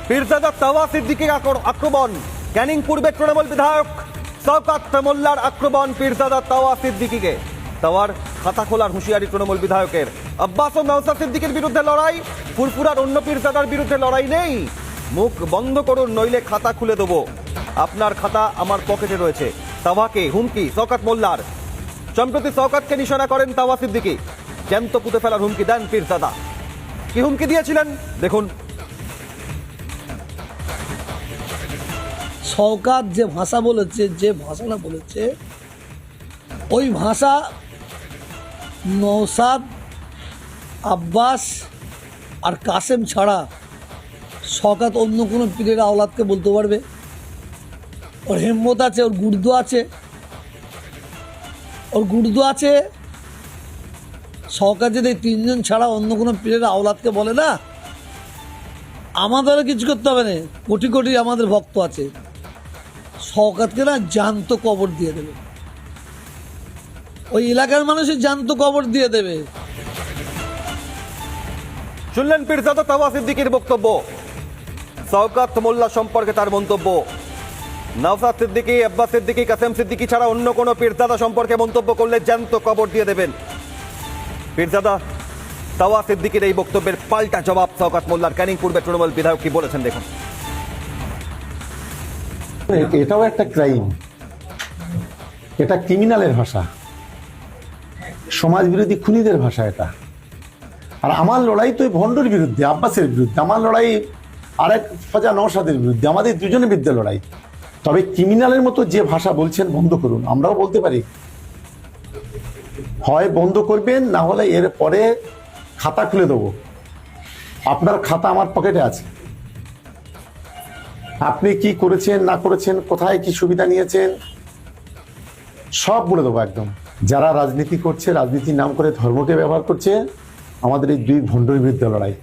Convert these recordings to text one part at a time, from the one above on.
পীরজাদা তাওয়া সিদ্দিকীর আক্রমণ। ক্যানিং পূর্বে তৃণমূল বিধায়ক শওকত মোল্লার আক্রমণ পীরজাদা তাওয়া সিদ্দিকীকে। তাওয়ার খাতা খোলার হুঁশিয়ারি তৃণমূল বিধায়কের। আব্বাস ও নওশাদ সিদ্দিকীর বিরুদ্ধে লড়াই, ফুরফুরার অন্য পীরজাদার বিরুদ্ধে লড়াই নেই। মুখ বন্ধ করুন, নইলে খাতা খুলে দেবো। আপনার খাতা আমার পকেটে রয়েছে। তাওয়াকে হুমকি শওকত মোল্লার। সম্প্রতি শওকতকে নিশানা করেন তাওয়া সিদ্দিকী। জ্যান্ত পুঁতে ফেলার হুমকি দেন পীরজাদা। কি হুমকি দিয়েছিলেন দেখুন। শওকত যে ভাষা বলেছে, যে ভাষাটা বলেছে, ওই ভাষা নওশাদ, আব্বাস আর কাসেম ছাড়া শওকত অন্য কোনো পীরের আওলাদকে বলতে পারবে? ওর হিম্মত আছে, ওর গুর্দু আছে, ওর গুর্দু আছে। শওকত যদি তিনজন ছাড়া অন্য কোনো পীরের আওলাদকে বলে না, আমাদেরও কিছু করতে হবে না। কোটি কোটি আমাদের ভক্ত আছে, শওকতকে না জ্যান্ত কবর দিয়ে দেবে। ওই এলাকার মানুষের জ্যান্ত কবর দিয়ে দেবে। শুনলেন পীরজাদা তাওয়া সিদ্দিকীর বক্তব্য। শওকত মোল্লা সম্পর্কে তার মন্তব্য। নওশাদ সিদ্দিকী, আব্বাস সিদ্দিকী, কাসেম সিদ্দিকী ছাড়া অন্য কোনো পীরজাদা সম্পর্কে মন্তব্য করলে জ্যান্ত কবর দিয়ে দেবেন। পীরজাদা তাওয়া সিদ্দিকীর এই বক্তব্যের পাল্টা জবাব শওকত মোল্লার। ক্যানিং পূর্বে তৃণমূল বিধায়ক কি বলেছেন দেখুন। এটাও একটা ক্রাইম, এটা ক্রিমিনালের ভাষা, সমাজ বিরোধী খুনিদের ভাষা এটা। আর আমার লড়াই তো ভণ্ডর বিরুদ্ধে, আব্বাসের বিরুদ্ধে। আমার লড়াই আরেক ফজা নওশাদের বিরুদ্ধে। আমাদের দুজনের বিরুদ্ধে লড়াই। তবে ক্রিমিনালের মতো যে ভাষা বলছেন বন্ধ করুন। আমরাও বলতে পারি, হয় বন্ধ করবেন, না হলে এর পরে খাতা খুলে দেবো। আপনার খাতা আমার পকেটে আছে। আপনি কি করেছেন না করেছেন, কোথায় কি সুবিধা নিয়েছেন, সব বলে দেবো একদম। যারা রাজনীতি করছে, রাজনীতির নাম করে ধর্মকে ব্যবহার করছে, আমাদের এই দুই ভণ্ডের বিরুদ্ধে লড়াই।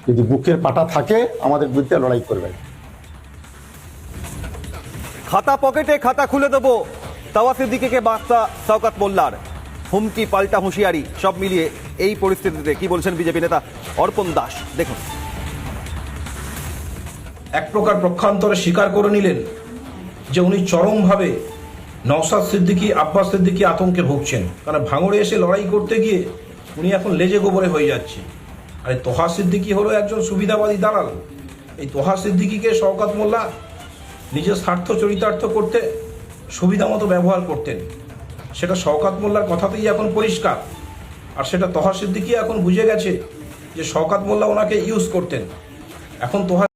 যদি বুকের পাটা থাকে, আমাদের বিরুদ্ধে লড়াই করবেন। খাতা পকেটে, খাতা খুলে দেবো। তাওয়া সিদ্দিকীকে বার্তা শওকত মোল্লার। হুমকি পাল্টা হুঁশিয়ারি, সব মিলিয়ে এই পরিস্থিতিতে কি বলছেন বিজেপি নেতা অর্পণ দাস দেখুন। এক প্রকার পক্ষান্তরে স্বীকার করে নিলেন যে উনি চরমভাবে নওশাদ সিদ্দিকী, আব্বাস সিদ্দিকী আতঙ্কে ভুগছেন। কারণ ভাঙড়ে এসে লড়াই করতে গিয়ে উনি এখন লেজে গোবরে হয়ে যাচ্ছে। আর এই তোহা সিদ্দিকী হলো একজন সুবিধাবাদী দালাল। এই তোহা সিদ্দিকীকে শওকত মোল্লা নিজের স্বার্থ চরিতার্থ করতে সুবিধা মতো ব্যবহার করতেন। সেটা শওকত মোল্লার কথাতেই এখন পরিষ্কার। আর সেটা তোহা সিদ্দিকী এখন বুঝে গেছে যে শওকত মোল্লা ওনাকে ইউজ করতেন। এখন তোহা